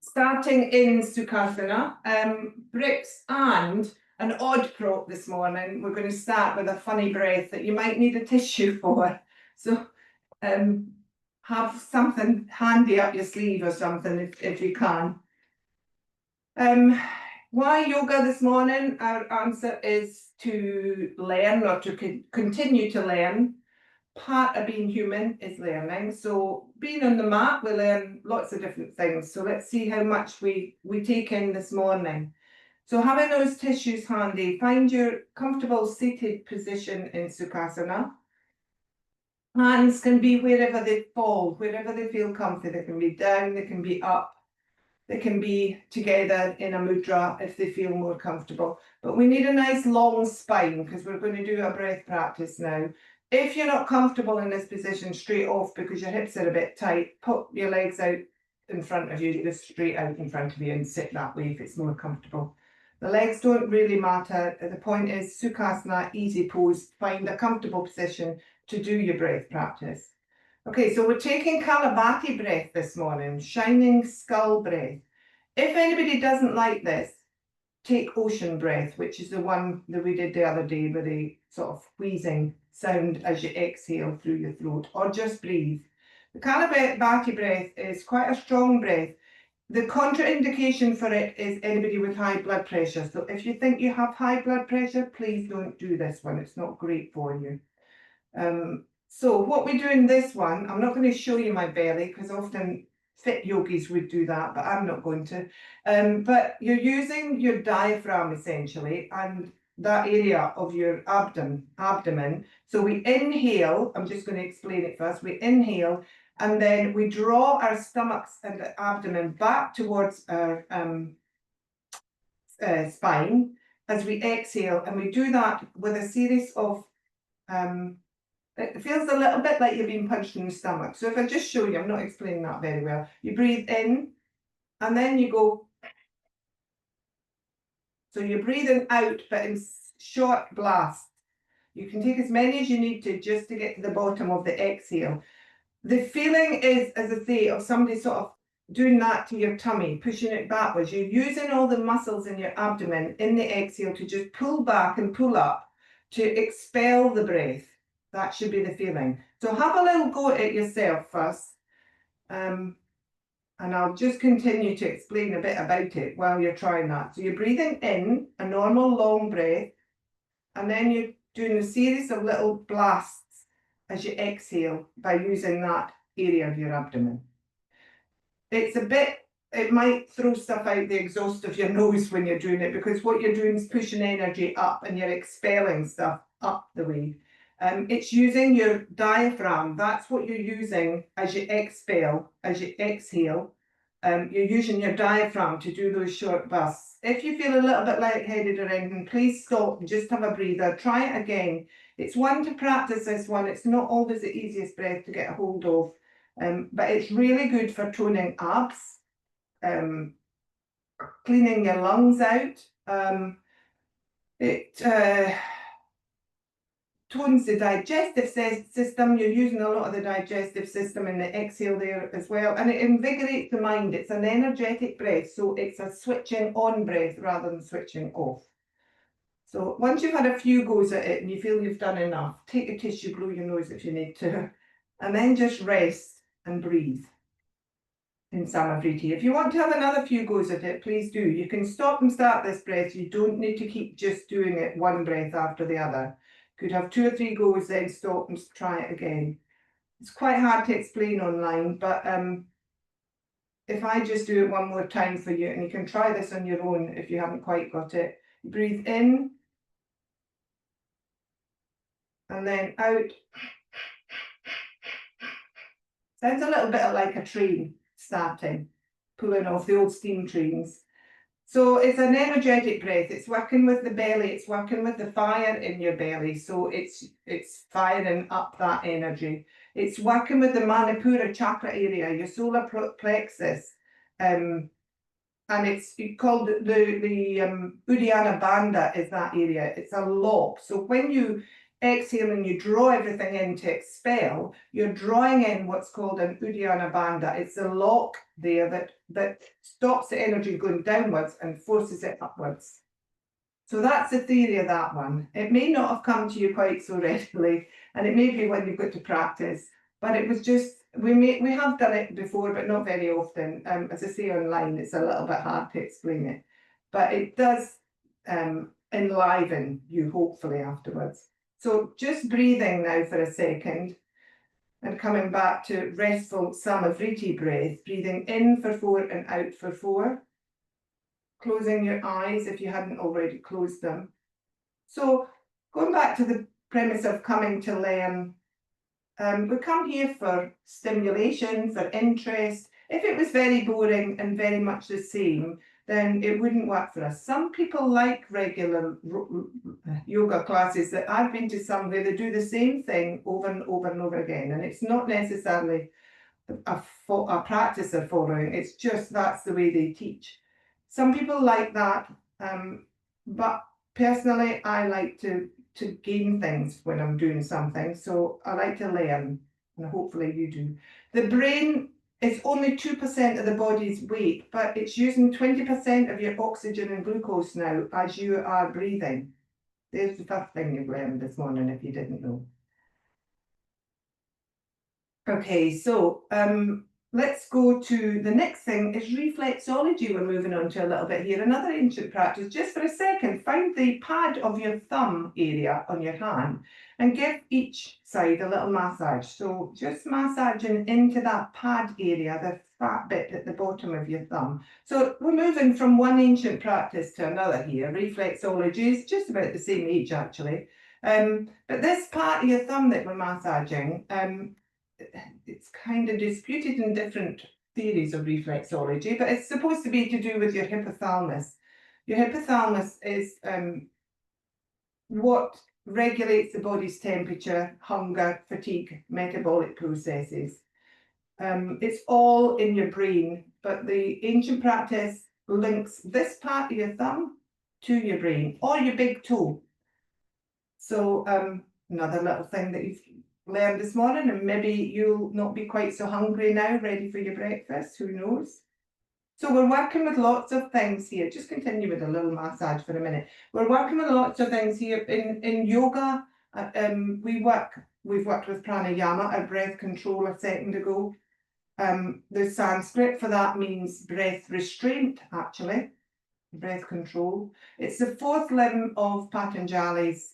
Starting in Sukhasana, bricks and an odd prop this morning. We're going to start with a funny breath that you might need a tissue for. So have something handy up your sleeve or something if you can. Why yoga this morning? Our answer is to learn or to continue to learn. Part of being human is learning. So being on the mat, we learn lots of different things. So let's see how much we take in this morning. So having those tissues handy, find your comfortable seated position in Sukhasana. Hands can be wherever they fall, wherever they feel comfy. They can be down, they can be up, they can be together in a mudra if they feel more comfortable. But we need a nice long spine because we're going to do a breath practice now. If you're not comfortable in this position straight off because your hips are a bit tight, put your legs out in front of you, just straight out in front of you, and sit that way if it's more comfortable. The legs don't really matter. The point is Sukhasana, easy pose. Find a comfortable position to do your breath practice. Okay, so we're taking Kapalabhati breath this morning, shining skull breath. If anybody doesn't like this, take ocean breath, which is the one that we did the other day with a sort of wheezing sound as you exhale through your throat, or just breathe. The Kapalabhati breath is quite a strong breath. The contraindication for it is anybody with high blood pressure. So if you think you have high blood pressure, please don't do this one. It's not great for you. So what we do in this one, I'm not going to show you my belly because often fit yogis would do that, but I'm not going to. But you're using your diaphragm essentially and that area of your abdomen. So we inhale, I'm just going to explain it first. We inhale and then we draw our stomachs and the abdomen back towards our spine as we exhale, and we do that with a series of it feels a little bit like you're being punched in the stomach. So if I just show you, I'm not explaining that very well. You breathe in and then you go. So you're breathing out, but in short blasts. You can take as many as you need to just to get to the bottom of the exhale. The feeling is, as I say, of somebody sort of doing that to your tummy, pushing it backwards. You're using all the muscles in your abdomen in the exhale to just pull back and pull up to expel the breath. That should be the feeling. So have a little go at it yourself first. And I'll just continue to explain a bit about it while you're trying that. So you're breathing in a normal long breath, and then you're doing a series of little blasts as you exhale by using that area of your abdomen. It might throw stuff out the exhaust of your nose when you're doing it, because what you're doing is pushing energy up and you're expelling stuff up the way. It's using your diaphragm. That's what you're using as you expel, as you exhale. You're using your diaphragm to do those short bursts. If you feel a little bit lightheaded or anything, please stop and just have a breather. Try it again. It's one to practice this one. It's not always the easiest breath to get a hold of, but it's really good for toning abs, cleaning your lungs out. It tones the digestive system. You're using a lot of the digestive system in the exhale there as well, and it invigorates the mind. It's an energetic breath, so it's a switching on breath rather than switching off. So once you've had a few goes at it and you feel you've done enough, take a tissue, blow your nose if you need to, and then just rest and breathe in Samavriti. If you want to have another few goes at it, please do. You can stop and start this breath. You don't need to keep just doing it one breath after the other. Could have 2 or 3 goes, then stop and try it again. It's quite hard to explain online, but if I just do it one more time for you, and you can try this on your own if you haven't quite got it. Breathe in and then out. Sounds a little bit like a train starting, pulling off the old steam trains. So it's an energetic breath. It's working with the belly. It's working with the fire in your belly. So it's firing up that energy. It's working with the Manipura chakra area, your solar plexus. And it's called the Uddiyana Bandha is that area. It's a lock. So when you exhale and you draw everything in to expel, you're drawing in what's called an Uddiyana Bandha. It's a lock there that stops the energy going downwards and forces it upwards. So that's the theory of that one. It may not have come to you quite so readily, and it may be when you've got to practice, but it was just, we have done it before, but not very often. As I say online, it's a little bit hard to explain it, but it does enliven you hopefully afterwards. So just breathing now for a second and coming back to restful Samavriti breath, breathing in for 4 and out for 4. Closing your eyes if you hadn't already closed them. So going back to the premise of coming to learn, we come here for stimulation, for interest. If it was very boring and very much the same, then it wouldn't work for us. Some people like regular yoga classes. That I've been to some where they do the same thing over and over and over again, and it's not necessarily a practice they're following. It's just that's the way they teach. Some people like that, but personally, I like to gain things when I'm doing something. So I like to learn, and hopefully you do. The brain is only 2% of the body's weight, but it's using 20% of your oxygen and glucose now as you are breathing. There's the first thing you've learned this morning if you didn't know. Okay, so let's go to the next thing is reflexology. We're moving on to a little bit here. Another ancient practice. Just for a second, find the pad of your thumb area on your hand and give each side a little massage. So just massaging into that pad area, the fat bit at the bottom of your thumb. So we're moving from one ancient practice to another here. Reflexology is just about the same age actually. But this part of your thumb that we're massaging, it's kind of disputed in different theories of reflexology, but it's supposed to be to do with your hypothalamus. Your hypothalamus is what regulates the body's temperature, hunger, fatigue, metabolic processes. It's all in your brain, but the ancient practice links this part of your thumb to your brain or your big toe. So another little thing that you've learned this morning, and maybe you'll not be quite so hungry now, ready for your breakfast, who knows? So we're working with lots of things here. Just continue with a little massage for a minute. We're working with lots of things here. In yoga, we've worked with pranayama, our breath control a second ago. The Sanskrit for that means breath restraint, actually, breath control. It's the 4th limb of Patanjali's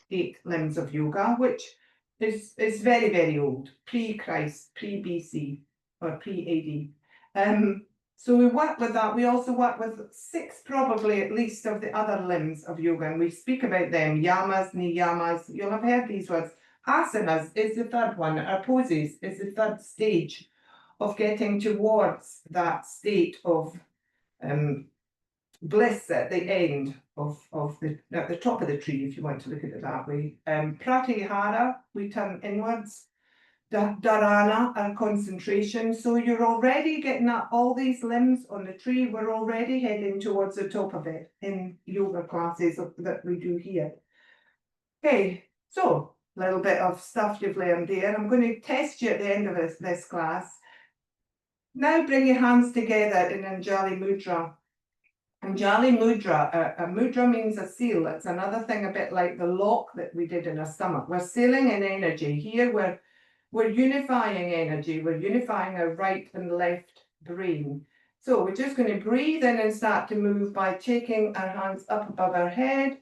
8 limbs of yoga, which is very, very old, pre-Christ, pre-BC, or pre-AD. So we work with that. We also work with 6, probably at least, of the other limbs of yoga, and we speak about them, yamas, niyamas. You'll have heard these words. Asanas is the 3rd one. Our poses is the 3rd stage of getting towards that state of bliss at the end of at the top of the tree, if you want to look at it that way. Pratyahara, we turn inwards. Dharana, and concentration. So you're already getting at all these limbs on the tree. We're already heading towards the top of it in yoga classes that we do here. Okay, so a little bit of stuff you've learned there. I'm going to test you at the end of this class. Now bring your hands together in Anjali Mudra. Anjali Mudra, a mudra means a seal. It's another thing a bit like the lock that we did in our stomach. We're sealing in energy. Here we're unifying energy. We're unifying our right and left brain. So we're just going to breathe in and start to move by taking our hands up above our head.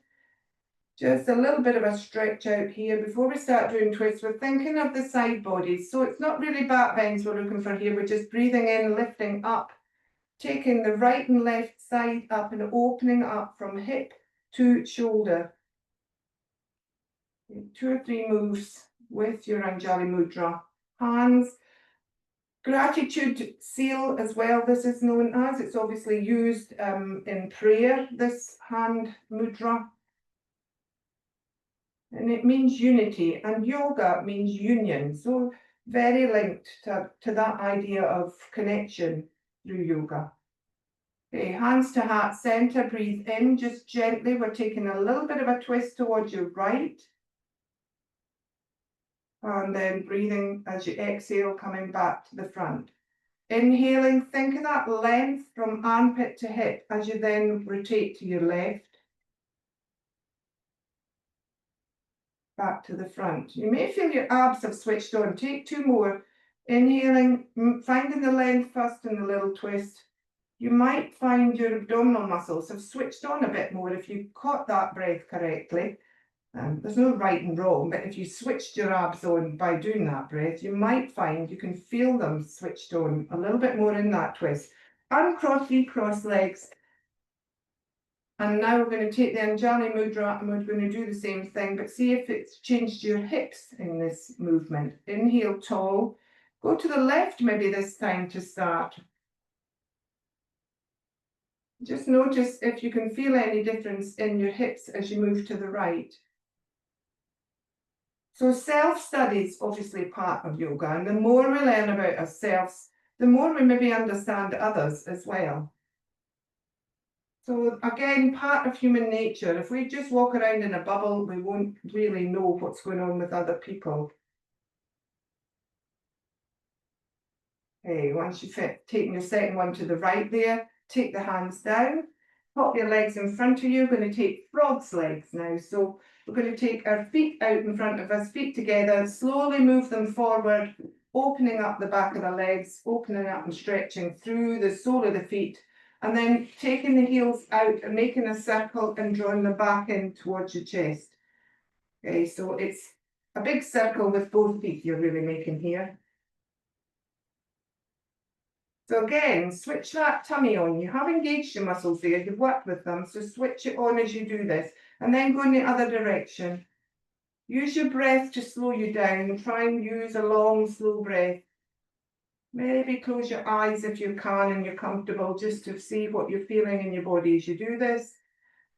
Just a little bit of a stretch out here. Before we start doing twists, we're thinking of the side bodies. So it's not really back bends we're looking for here. We're just breathing in, lifting up, taking the right and left side up and opening up from hip to shoulder. 2 or 3 moves with your Anjali Mudra. Hands. Gratitude seal as well, this is known as. It's obviously used in prayer, this hand mudra. And it means unity, and yoga means union. So very linked to that idea of connection through yoga. Okay, hands to heart center, breathe in just gently. We're taking a little bit of a twist towards your right. And then breathing as you exhale, coming back to the front. Inhaling, think of that length from armpit to hip as you then rotate to your left. Back to the front. You may feel your abs have switched on. Take 2 more. Inhaling, finding the length first in the little twist. You might find your abdominal muscles have switched on a bit more if you caught that breath correctly. There's no right and wrong, but if you switched your abs on by doing that breath, you might find you can feel them switched on a little bit more in that twist. Uncross, recross legs. And now we're going to take the Anjali Mudra and we're going to do the same thing, but see if it's changed your hips in this movement. Inhale tall. Go to the left maybe this time to start. Just notice if you can feel any difference in your hips as you move to the right. So self-study is obviously part of yoga, and the more we learn about ourselves, the more we maybe understand others as well. So again, part of human nature, if we just walk around in a bubble, we won't really know what's going on with other people. Okay, once you've taken your second one to the right there, take the hands down, pop your legs in front of you. We're going to take frog's legs now. So we're going to take our feet out in front of us, feet together, slowly move them forward, opening up the back of the legs, opening up and stretching through the sole of the feet, and then taking the heels out and making a circle and drawing the back in towards your chest. Okay, so it's a big circle with both feet you're really making here. So again, switch that tummy on. You have engaged your muscles there, you've worked with them, so switch it on as you do this. And then go in the other direction. Use your breath to slow you down. Try and use a long, slow breath. Maybe close your eyes if you can and you're comfortable, just to see what you're feeling in your body as you do this.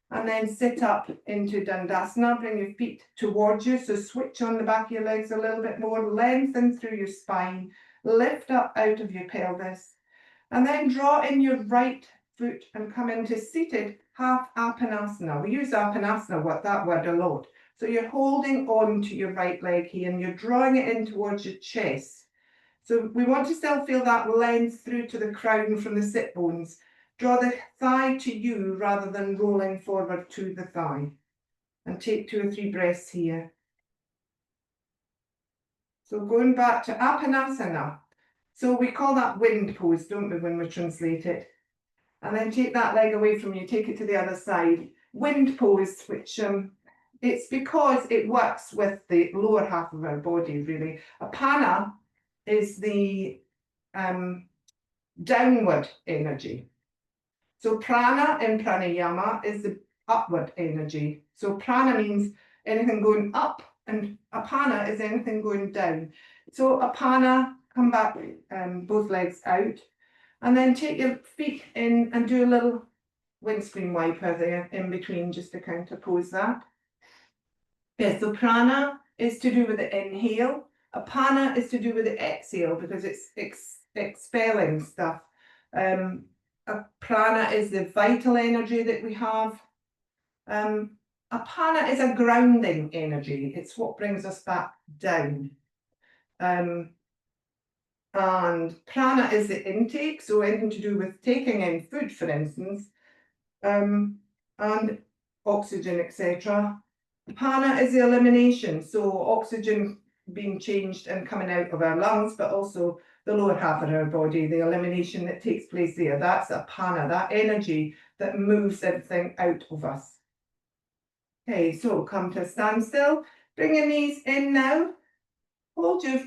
And then sit up into Dandasana. Bring your feet towards you, so switch on the back of your legs a little bit more. Lengthen through your spine. Lift up out of your pelvis. And then draw in your right foot and come into seated half Apanasana. We use Apanasana, that word a lot. So you're holding on to your right leg here and you're drawing it in towards your chest. So we want to still feel that length through to the crown from the sit bones. Draw the thigh to you rather than rolling forward to the thigh. And take 2 or 3 breaths here. So going back to Apanasana. So we call that wind pose, don't we, when we translate it? And then take that leg away from you, take it to the other side. Wind pose, which it's because it works with the lower half of our body, really. Apana is the downward energy. So prana in pranayama is the upward energy. So prana means anything going up, and apana is anything going down. So apana, come back, both legs out, and then take your feet in and do a little windscreen wiper there in between, just to counterpose that. Yes, so prana is to do with the inhale. Apana is to do with the exhale, because it's expelling stuff. Prana is the vital energy that we have. Apana is a grounding energy. It's what brings us back down. And prana is the intake, so anything to do with taking in food, for instance, and oxygen, etc. Apana is the elimination, so oxygen being changed and coming out of our lungs, but also the lower half of our body, the elimination that takes place there. That's apana, that energy that moves everything out of us. Okay, so come to a standstill. Bring your knees in now. Hold your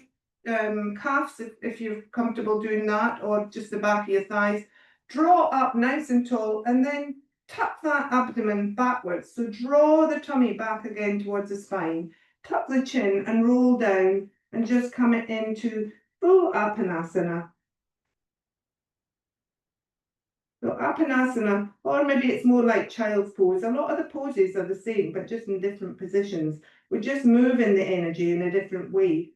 calves if you're comfortable doing that, or just the back of your thighs. Draw up nice and tall, and then tuck that abdomen backwards. So draw the tummy back again towards the spine. Tuck the chin and roll down, and just come into full Apanasana. So Apanasana, or maybe it's more like child's pose. A lot of the poses are the same, but just in different positions. We're just moving the energy in a different way.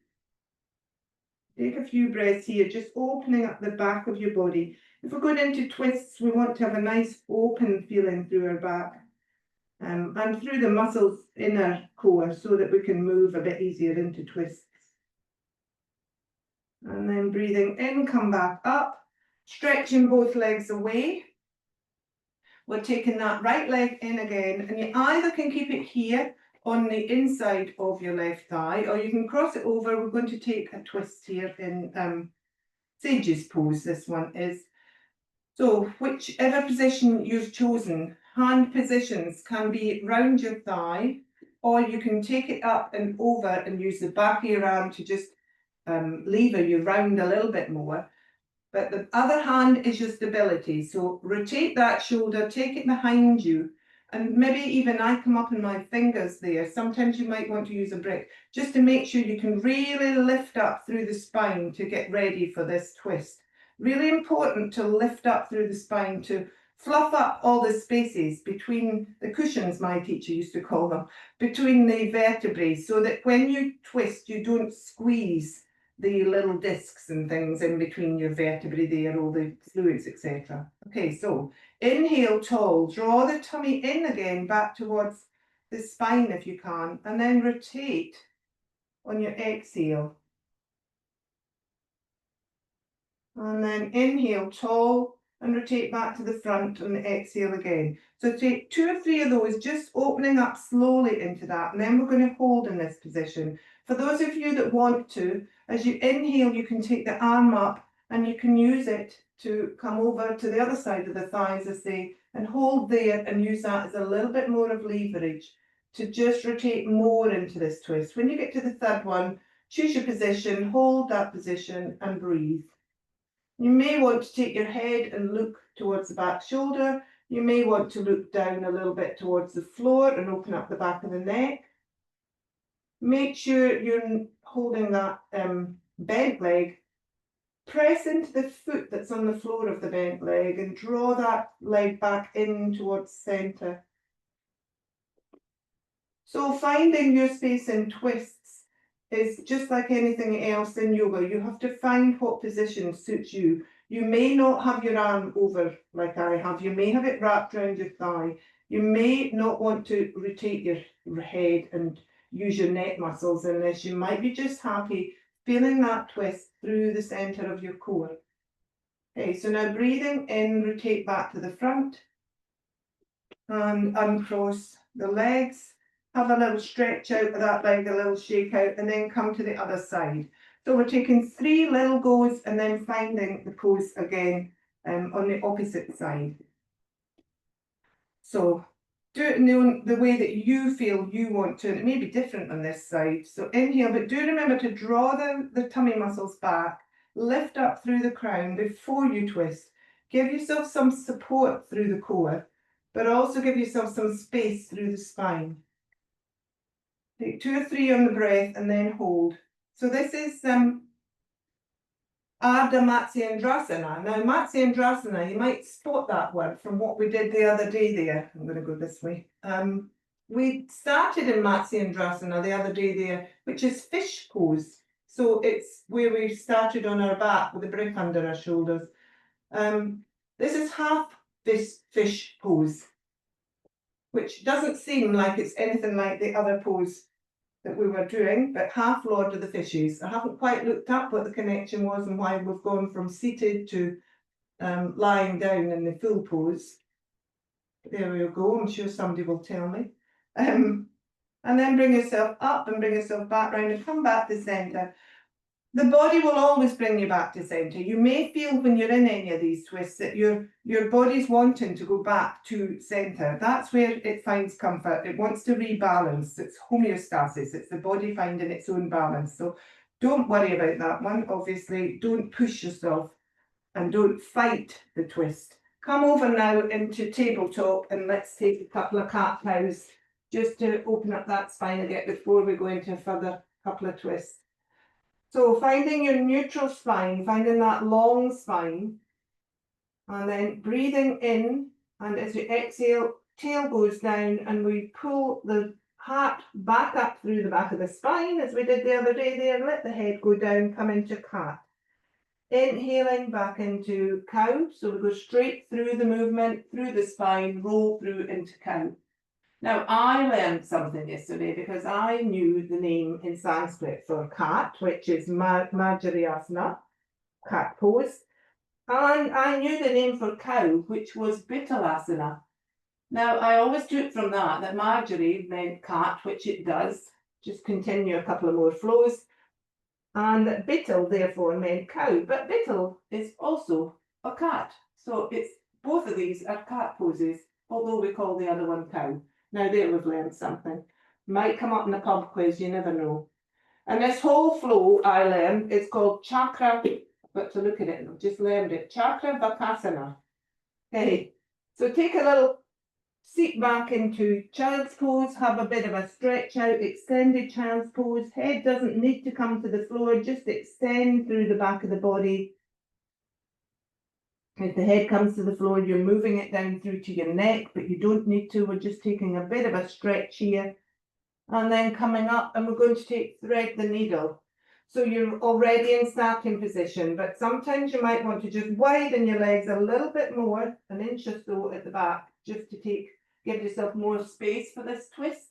Take a few breaths here, just opening up the back of your body. If we're going into twists, we want to have a nice open feeling through our back and through the muscles in our core, so that we can move a bit easier into twists. And then breathing in, come back up, stretching both legs away. We're taking that right leg in again, and you either can keep it here on the inside of your left thigh, or you can cross it over. We're going to take a twist here in Sage's pose, this one is. So whichever position you've chosen, hand positions can be round your thigh, or you can take it up and over and use the back of your arm to just lever you round a little bit more. But the other hand is your stability. So rotate that shoulder, take it behind you, and maybe even I come up in my fingers there. Sometimes you might want to use a brick, just to make sure you can really lift up through the spine to get ready for this twist. Really important to lift up through the spine to fluff up all the spaces between the cushions, my teacher used to call them, between the vertebrae, so that when you twist, you don't squeeze the little discs and things in between your vertebrae there, all the fluids, etc. Okay, so inhale tall, draw the tummy in again back towards the spine if you can, and then rotate on your exhale. And then inhale tall and rotate back to the front on the exhale again. So take 2 or 3 of those, just opening up slowly into that, and then we're going to hold in this position. For those of you that want to, as you inhale, you can take the arm up and you can use it to come over to the other side of the thighs, as I say, and hold there and use that as a little bit more of leverage to just rotate more into this twist. When you get to the third one, choose your position, hold that position and breathe. You may want to take your head and look towards the back shoulder. You may want to look down a little bit towards the floor and open up the back of the neck. Make sure you're holding that bent leg. Press into the foot that's on the floor of the bent leg and draw that leg back in towards centre. So finding your space in twists is just like anything else in yoga. You have to find what position suits you. You may not have your arm over like I have. You may have it wrapped around your thigh. You may not want to rotate your head and use your neck muscles in this. You might be just happy feeling that twist through the centre of your core. Okay, so now breathing in, rotate back to the front and uncross the legs. Have a little stretch out of that leg, a little shake out, and then come to the other side. So we're taking 3 little goes and then finding the pose again on the opposite side. So do it in the way that you feel you want to, and it may be different on this side. So inhale, but do remember to draw the tummy muscles back, lift up through the crown before you twist. Give yourself some support through the core, but also give yourself some space through the spine. Take 2 or 3 on the breath and then hold. So this is Ardha Matsyendrasana. Now Matsyendrasana, you might spot that word from what we did the other day there. I'm going to go this way. We started in Matsyendrasana the other day there, which is fish pose. So it's where we started on our back with the brick under our shoulders. This is half this fish pose, which doesn't seem like it's anything like the other pose that we were doing, but half Lord of the Fishes. I haven't quite looked up what the connection was and why we've gone from seated to lying down in the full pose. There we go, I'm sure somebody will tell me. And then bring yourself up and bring yourself back round and come back to centre. The body will always bring you back to centre. You may feel when you're in any of these twists that your body's wanting to go back to centre. That's where it finds comfort. It wants to rebalance. It's homeostasis. It's the body finding its own balance. So don't worry about that one. Obviously, don't push yourself and don't fight the twist. Come over now into tabletop and let's take a couple of cat-cows just to open up that spine again before we go into a further couple of twists. So finding your neutral spine, finding that long spine, and then breathing in, and as you exhale, tail goes down, and we pull the heart back up through the back of the spine, as we did the other day there, let the head go down, come into cat. Inhaling back into cow, so we go straight through the movement, through the spine, roll through into cow. Now, I learned something yesterday because I knew the name in Sanskrit for cat, which is Majriyasana, cat pose. And I knew the name for cow, which was Bitalasana. Now, I always took from that Marjorie meant cat, which it does. Just continue a couple of more flows. And that Bittle, therefore, meant cow. But Bittle is also a cat. So it's both of these are cat poses, although we call the other one cow. Now, there we've learned something. Might come up in a pub quiz, you never know. And this whole flow I learned is called chakra, but to look at it, I've just learned it. Chakra Vakasana. Okay, so take a little seat back into child's pose, have a bit of a stretch out, extended child's pose. Head doesn't need to come to the floor, just extend through the back of the body. If the head comes to the floor, you're moving it down through to your neck, but you don't need to. We're just taking a bit of a stretch here. And then coming up, and we're going to thread the needle. So you're already in starting position, but sometimes you might want to just widen your legs a little bit more, an inch or so at the back, just to give yourself more space for this twist.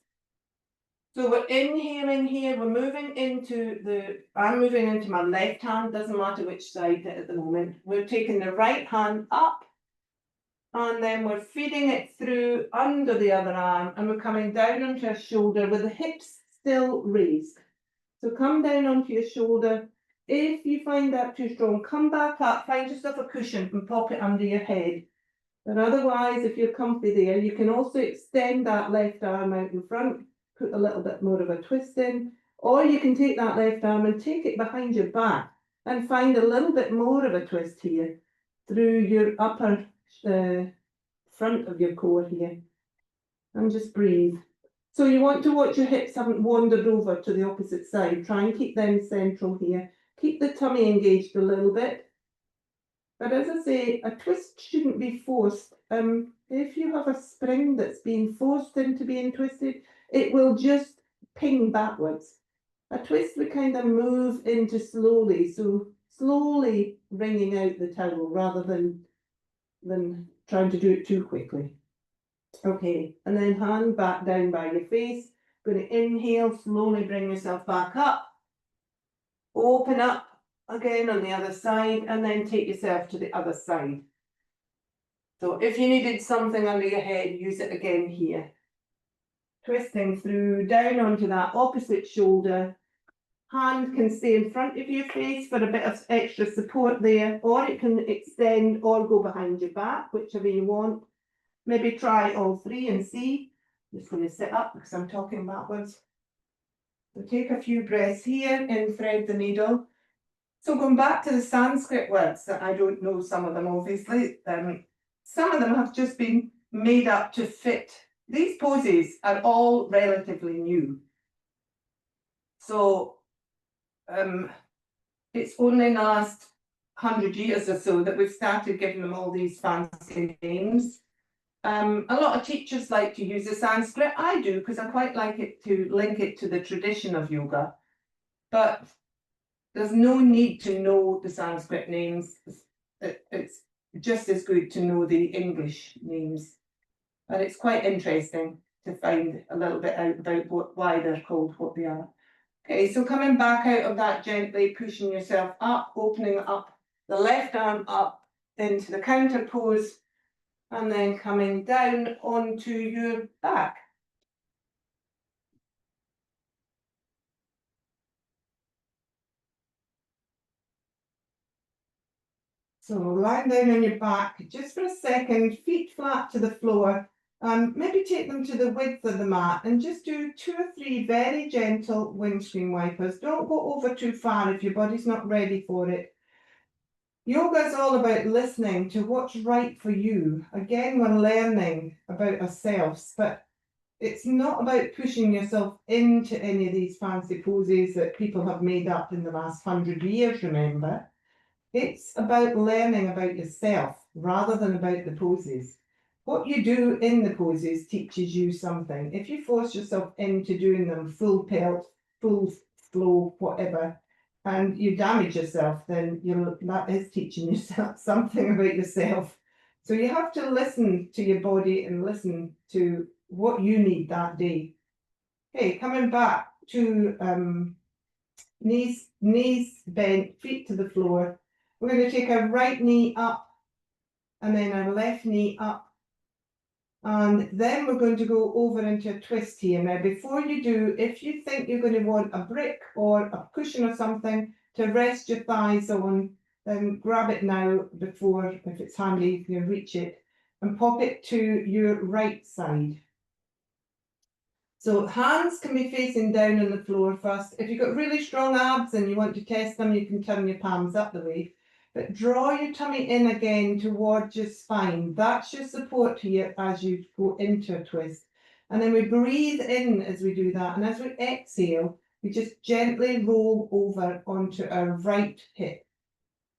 So we're inhaling here, we're moving into I'm moving into my left hand, doesn't matter which side at the moment. We're taking the right hand up, and then we're feeding it through under the other arm, and we're coming down onto our shoulder with the hips still raised. So come down onto your shoulder. If you find that too strong, come back up, find yourself a cushion and pop it under your head. But otherwise, if you're comfy there, you can also extend that left arm out in front, put a little bit more of a twist in, or you can take that left arm and take it behind your back and find a little bit more of a twist here through your upper front of your core here. And just breathe. So you want to watch your hips haven't wandered over to the opposite side. Try and keep them central here. Keep the tummy engaged a little bit. But as I say, a twist shouldn't be forced. If you have a spring that's being forced into being twisted, it will just ping backwards. A twist we kind of move into slowly, so slowly wringing out the towel rather than trying to do it too quickly. Okay, and then hand back down by your face. Going to inhale, slowly bring yourself back up. Open up again on the other side, and then take yourself to the other side. So if you needed something under your head, use it again here. Twisting through, down onto that opposite shoulder. Hand can stay in front of your face for a bit of extra support there, or it can extend or go behind your back, whichever you want. Maybe try all three and see. I'm just going to sit up because I'm talking backwards. So take a few breaths here and thread the needle. So going back to the Sanskrit words that I don't know some of them obviously, some of them have just been made up to fit. These poses are all relatively new. So it's only in the last 100 years or so that we've started giving them all these fancy names. A lot of teachers like to use the Sanskrit. I do because I quite like it to link it to the tradition of yoga. But there's no need to know the Sanskrit names. It's just as good to know the English names. But it's quite interesting to find a little bit out about why they're called what they are. Okay, so coming back out of that gently, pushing yourself up, opening up the left arm up into the counter pose, and then coming down onto your back. So lying down on your back just for a second, feet flat to the floor. Maybe take them to the width of the mat and just do 2 or 3 very gentle windscreen wipers. Don't go over too far if your body's not ready for it. Yoga is all about listening to what's right for you. Again, we're learning about ourselves, but it's not about pushing yourself into any of these fancy poses that people have made up in the last 100 years, remember. It's about learning about yourself rather than about the poses. What you do in the poses teaches you something. If you force yourself into doing them full pelt, full flow, whatever, and you damage yourself, then that is teaching yourself something about yourself. So you have to listen to your body and listen to what you need that day. Okay, coming back to knees bent, feet to the floor. We're going to take our right knee up and then our left knee up. And then we're going to go over into a twist here. Now, before you do, if you think you're going to want a brick or a cushion or something to rest your thighs on, then grab it now before, if it's handy, you can reach it, and pop it to your right side. So hands can be facing down on the floor first. If you've got really strong abs and you want to test them, you can turn your palms up the way. But draw your tummy in again towards your spine. That's your support here as you go into a twist. And then we breathe in as we do that. And as we exhale, we just gently roll over onto our right hip.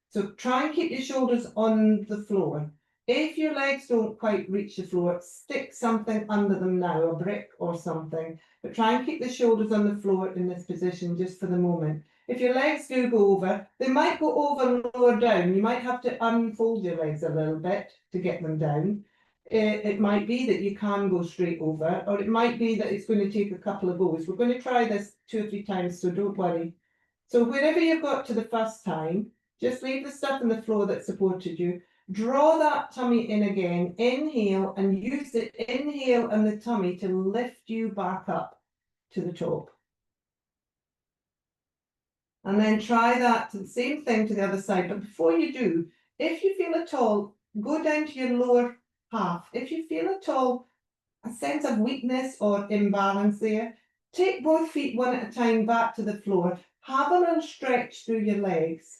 So try and keep your shoulders on the floor. If your legs don't quite reach the floor, stick something under them now, a brick or something. But try and keep the shoulders on the floor in this position just for the moment. If your legs do go over, they might go over and lower down. You might have to unfold your legs a little bit to get them down. It might be that you can go straight over, or it might be that it's going to take a couple of goes. We're going to try this 2 or 3 times, so don't worry. So wherever you've got to the first time, just leave the stuff on the floor that supported you. Draw that tummy in again. Inhale and use the inhale and the tummy to lift you back up to the top. And then try that to the same thing to the other side. But before you do, if you feel at all, go down to your lower half. If you feel at all a sense of weakness or imbalance there, take both feet one at a time back to the floor. Have a little stretch through your legs.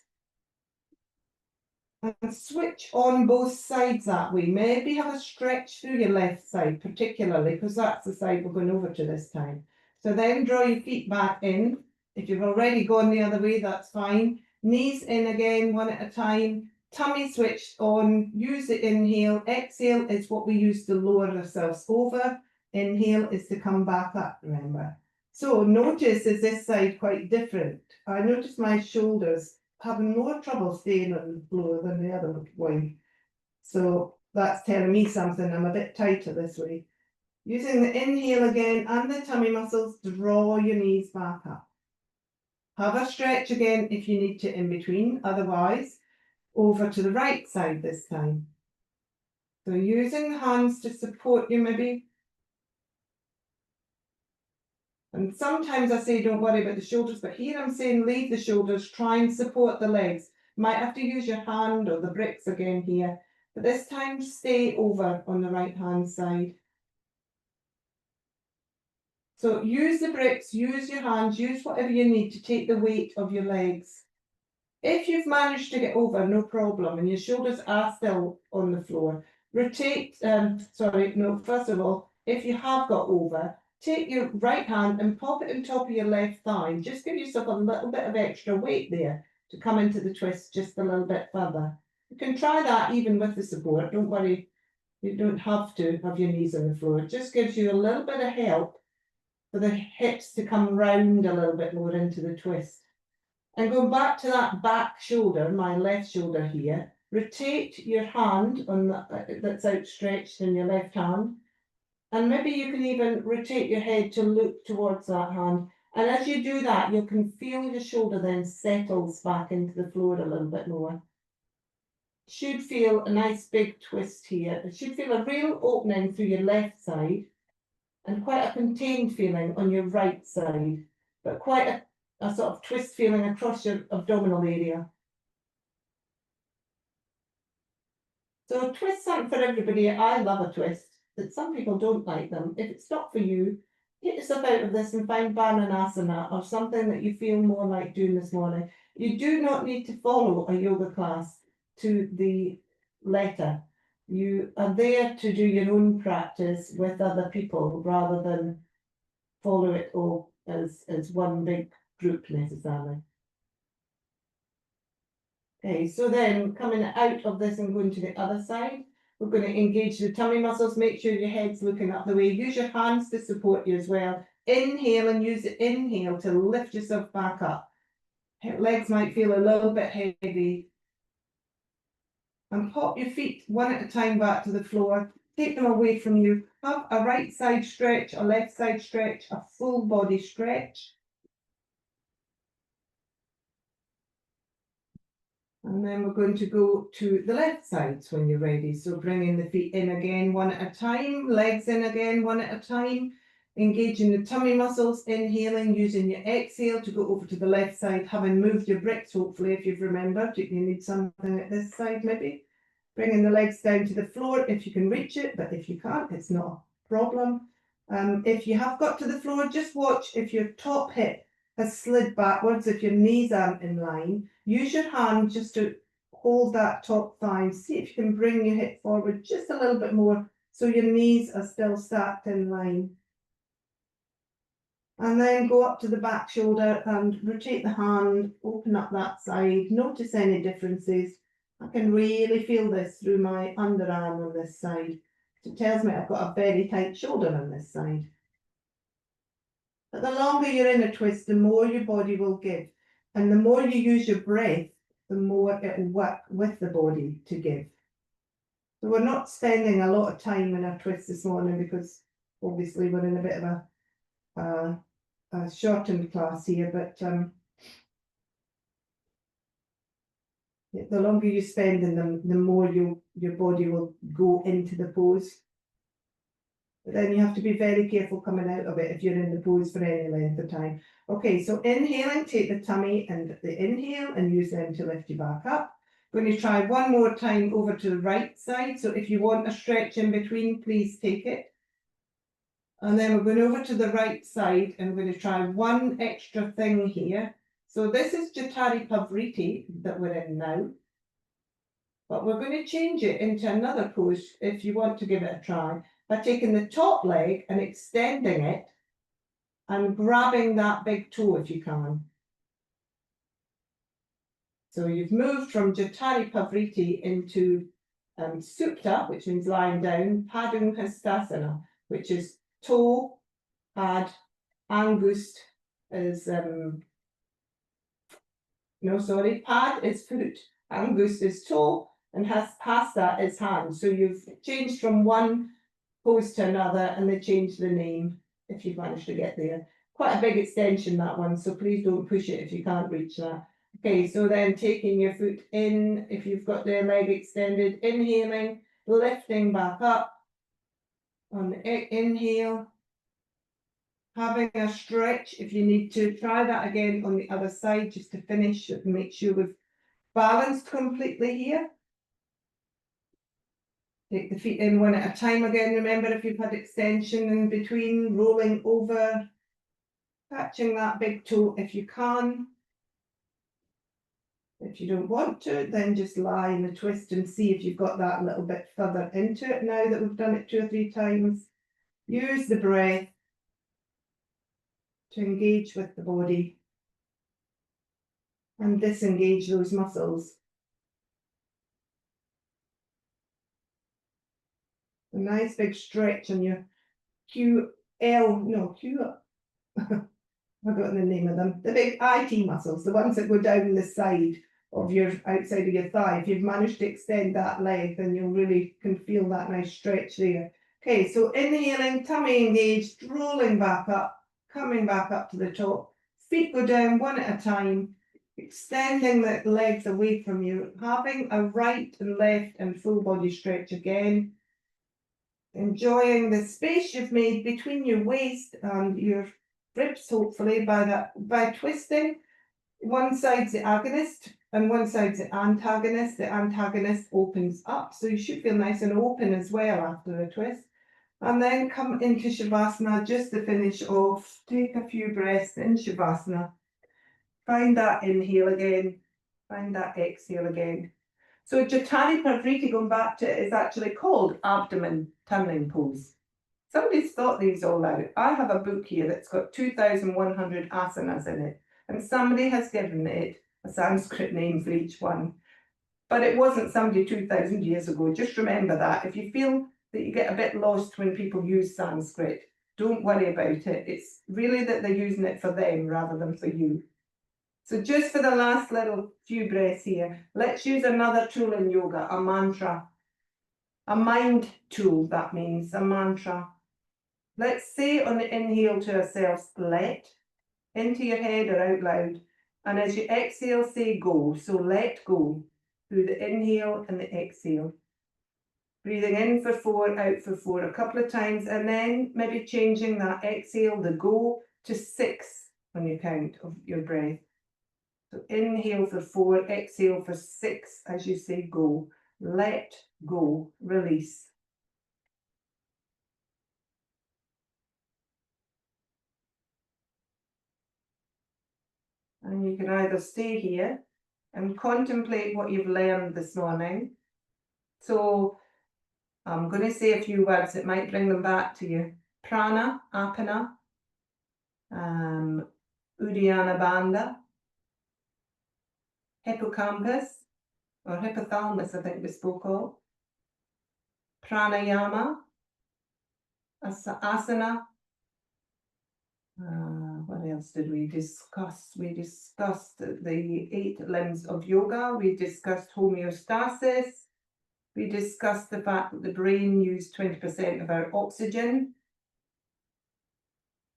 And switch on both sides that way. Maybe have a stretch through your left side, particularly, because that's the side we're going over to this time. So then draw your feet back in. If you've already gone the other way, that's fine. Knees in again, one at a time. Tummy switched on. Use the inhale. Exhale is what we use to lower ourselves over. Inhale is to come back up, remember. So notice, is this side quite different? I notice my shoulders having more trouble staying on the floor than the other way. So that's telling me something. I'm a bit tighter this way. Using the inhale again and the tummy muscles, draw your knees back up. Have a stretch again if you need to in between. Otherwise, over to the right side this time. So using the hands to support you maybe. And sometimes I say don't worry about the shoulders, but here I'm saying leave the shoulders, try and support the legs. Might have to use your hand or the bricks again here, but this time stay over on the right hand side. So use the bricks, use your hands, use whatever you need to take the weight of your legs. If you've managed to get over, no problem, and your shoulders are still on the floor, rotate, first of all, if you have got over, take your right hand and pop it on top of your left thigh. Just give yourself a little bit of extra weight there to come into the twist just a little bit further. You can try that even with the support. Don't worry, you don't have to have your knees on the floor. It just gives you a little bit of help for the hips to come round a little bit more into the twist. And going back to that back shoulder, my left shoulder here, rotate your hand on that's outstretched in your left hand. And maybe you can even rotate your head to look towards that hand. And as you do that, you can feel your shoulder then settles back into the floor a little bit more. Should feel a nice big twist here. It should feel a real opening through your left side and quite a contained feeling on your right side, but quite a sort of twist feeling across your abdominal area. So twists aren't for everybody. I love a twist, but some people don't like them. If it's not for you, get yourself out of this and find Bananasana or something that you feel more like doing this morning. You do not need to follow a yoga class to the letter. You are there to do your own practice with other people rather than follow it all as one big group necessarily. Okay, so then coming out of this and going to the other side, we're going to engage the tummy muscles. Make sure your head's looking up the way. Use your hands to support you as well. Inhale and use the inhale to lift yourself back up. Legs might feel a little bit heavy. And pop your feet one at a time back to the floor. take them away from you. Have a right side stretch, a left side stretch, a full body stretch. And then we're going to go to the left sides when you're ready. So bringing the feet in again, one at a time, legs in again, one at a time, engaging the tummy muscles, inhaling, using your exhale to go over to the left side, having moved your bricks, hopefully, if you've remembered. You need something at this side, maybe. Bringing the legs down to the floor if you can reach it, but if you can't, it's not a problem. If you have got to the floor, just watch if your top hip has slid backwards, if your knees aren't in line. Use your hand just to hold that top thigh. See if you can bring your hip forward just a little bit more so your knees are still stacked in line. And then go up to the back shoulder and rotate the hand, open up that side. Notice any differences. I can really feel this through my underarm on this side. It tells me I've got a very tight shoulder on this side. But the longer you're in a twist, the more your body will give. And the more you use your breath, the more it will work with the body to give. So we're not spending a lot of time in our twist this morning because obviously we're in a bit of a shortened class here, but the longer you spend in them, the more your body will go into the pose. But then you have to be very careful coming out of it if you're in the pose for any length of time. Okay, so inhaling, take the tummy and the inhale and use them to lift you back up. Going to try one more time over to the right side. So if you want a stretch in between, please take it. And then we're going over to the right side and we're going to try one extra thing here. So this is Jatari Pavriti that we're in now. But we're going to change it into another pose if you want to give it a try, by taking the top leg and extending it and grabbing that big toe if you can. So you've moved from Jatari Pavriti into Supta, which means lying down, Padang Hastasana, which is toe, pad, angust is, pad is foot, angust is toe, and hasta is hand. So you've changed from one pose to another and they changed the name if you've managed to get there. Quite a big extension, that one, so please don't push it if you can't reach that. Okay, so then taking your foot in, if you've got the leg extended, inhaling, lifting back up on the inhale, having a stretch if you need to. Try that again on the other side just to finish and make sure we've balanced completely here. Take the feet in one at a time again. Remember, if you've had extension in between, rolling over, catching that big toe if you can. If you don't want to, then just lie in the twist and see if you've got that a little bit further into it now that we've done it 2 or 3 times. Use the breath to engage with the body and disengage those muscles. A nice big stretch on your I've forgotten the name of them. The big IT muscles, the ones that go down the side of your outside of your thigh. If you've managed to extend that leg, then you'll really can feel that nice stretch there. Okay, so inhaling, tummy engaged, rolling back up, coming back up to the top. Feet go down one at a time, extending the legs away from you, having a right and left and full body stretch again. Enjoying the space you've made between your waist and your ribs, hopefully, by twisting. One side's the agonist and one side's the antagonist. The antagonist opens up, so you should feel nice and open as well after the twist. And then come into Shavasana just to finish off. Take a few breaths in Shavasana. Find that inhale again. Find that exhale again. So Jatari Pavriti, going back to it, is actually called abdomen turning pose. Somebody's thought these all out. I have a book here that's got 2,100 asanas in it, and somebody has given it a Sanskrit name for each one. But it wasn't somebody 2,000 years ago. Just remember that. If you feel that you get a bit lost when people use Sanskrit, don't worry about it. It's really that they're using it for them rather than for you. So just for the last little few breaths here, let's use another tool in yoga, a mantra. A mind tool, that means a mantra. Let's say on the inhale to ourselves, let, into your head or out loud. And as you exhale, say go. So let go through the inhale and the exhale. Breathing in for 4, out for 4 a couple of times, and then maybe changing that exhale, the go, to 6 on your count of your breath. So inhale for 4, exhale for 6 as you say go. Let go, release. And you can either stay here and contemplate what you've learned this morning. So I'm going to say a few words that might bring them back to you. Prana, apana, Uddiyana bandha, hippocampus, or hypothalamus, I think we spoke of. Pranayama, asana. What else did we discuss? We discussed the 8 limbs of yoga. We discussed homeostasis. We discussed the fact that the brain used 20% of our oxygen.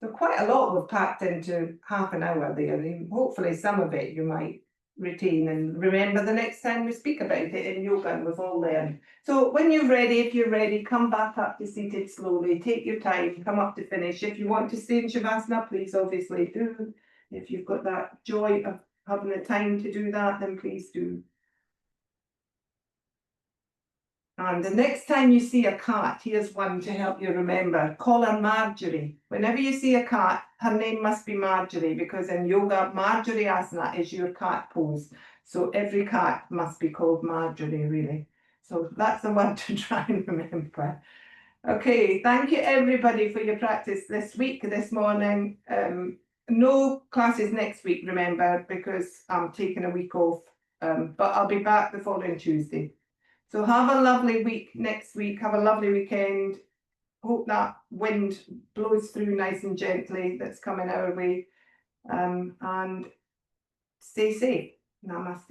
So quite a lot we've packed into half an hour there. And hopefully some of it you might retain and remember the next time we speak about it in yoga, and we've all learned. So when you're ready, if you're ready, come back up to seated slowly. Take your time, come up to finish. If you want to stay in Shavasana, please obviously do. If you've got that joy of having the time to do that, then please do. And the next time you see a cat, here's one to help you remember. Call her Marjorie. Whenever you see a cat, her name must be Marjorie, because in yoga, Marjorie asana is your cat pose. So every cat must be called Marjorie, really. So that's the one to try and remember. Okay, thank you everybody for your practice this week, this morning. No classes next week, remember, because I'm taking a week off, but I'll be back the following Tuesday. So have a lovely week next week. Have a lovely weekend. Hope that wind blows through nice and gently that's coming our way. And stay safe. Namaste.